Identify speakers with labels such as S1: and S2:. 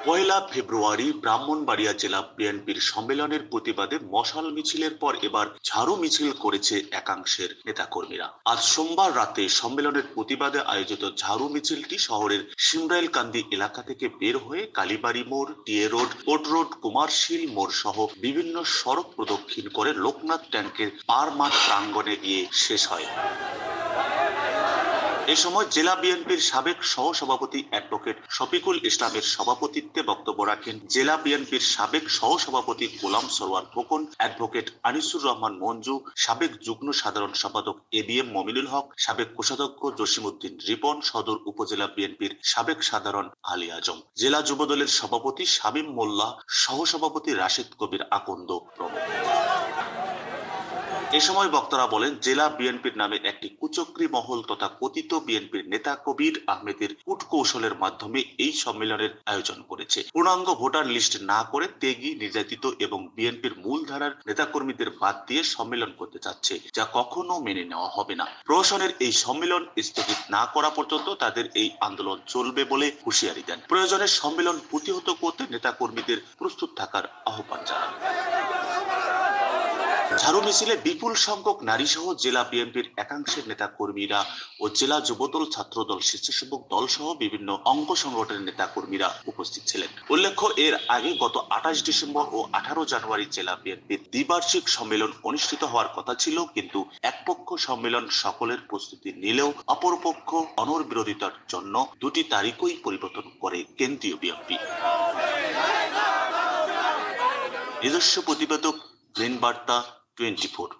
S1: পয়লা ফেব্রুয়ারি ব্রাহ্মণবাড়িয়া জেলা বিএনপির সম্মেলনের প্রতিবাদে মশাল মিছিলের পর এবার ঝাড়ু মিছিল করেছে একাংশের নেতাকর্মীরা। আজ সোমবার রাতে সম্মেলনের প্রতিবাদে আয়োজিত ঝাড়ু মিছিলটি শহরের শিমরাইলকান্দি এলাকা থেকে বের হয়ে কালীবাড়ি মোড়, টিএ রোড, কোট রোড, কুমারশীল মোড় সহ বিভিন্ন সড়ক প্রদক্ষিণ করে লোকনাথ ট্যাঙ্কের পার মাঠ প্রাঙ্গণে গিয়ে শেষ হয়। এ সময় জেলা বিএনপির সাবেক সহসভাপতি অ্যাডভোকেট শফিকুল ইসলামের সভাপতিত্বে বক্তব্য রাখেন জেলা বিএনপির সাবেক সহসভাপতি গোলাম সরওয়ার খোকন, অ্যাডভোকেট আনিসুর রহমান মঞ্জু, সাবেক যুগ্ম সাধারণ সম্পাদক এবিএম মমিনুল হক, সাবেক কোষাধ্যক্ষ জসিমউদ্দিন রিপন, সদর উপজেলা বিএনপির সাবেক সাধারণ আলী আজম, জেলা যুবদলের সভাপতি শামীম মোল্লা, সহসভাপতি রাশেদ কবির আকন্দ প্রমুখ। এ সময় বক্তারা বলেন, জেলা বিএনপির নামে একটি কুচক্রী মহল তথা কথিত বিএনপির নেতা কবির আহমেদের কূটকৌশলের মাধ্যমে এই সম্মেলনের আয়োজন করেছে। পূর্ণাঙ্গ ভোটার লিস্ট না করে ত্যাগী, নির্যাতিত এবং বিএনপির মূলধারার নেতাকর্মীদের বাদ দিয়ে সম্মেলন করতে চাচ্ছে, যা কখনো মেনে নেওয়া হবে না। প্রশাসনের এই সম্মেলন স্থগিত না করা পর্যন্ত তাদের এই আন্দোলন চলবে বলে হুঁশিয়ারি দেন। প্রয়োজনে সম্মেলন প্রতিহত করতে নেতাকর্মীদের প্রস্তুত থাকার আহ্বান জানান। ঝাড়ু মিছিলে বিপুল সংখ্যক নারী সহ জেলা বিএনপির একাংশের নেতা কর্মীরা ও জেলা যুবদল, ছাত্রদল, স্বেচ্ছাসেবক দল সহ বিভিন্ন অঙ্গ সংগঠনের নেতা কর্মীরা উপস্থিত ছিলেন। উল্লেখ্য, এর আগে গত ২৮ ডিসেম্বর ও ১৮ জানুয়ারি জেলা বিএনপির দ্বিবার্ষিক সম্মেলন অনুষ্ঠিত হওয়ার কথা ছিল, কিন্তু এক পক্ষ সম্মেলন সকলের প্রস্তুতি নিলেও অপরপক্ষ অনড়বিরোধিতার জন্য দুটি তারিখই পরিবর্তন করে কেন্দ্রীয় বিএনপি। নিজস্ব প্রতিবেদক, গ্রিন বার্তা 24।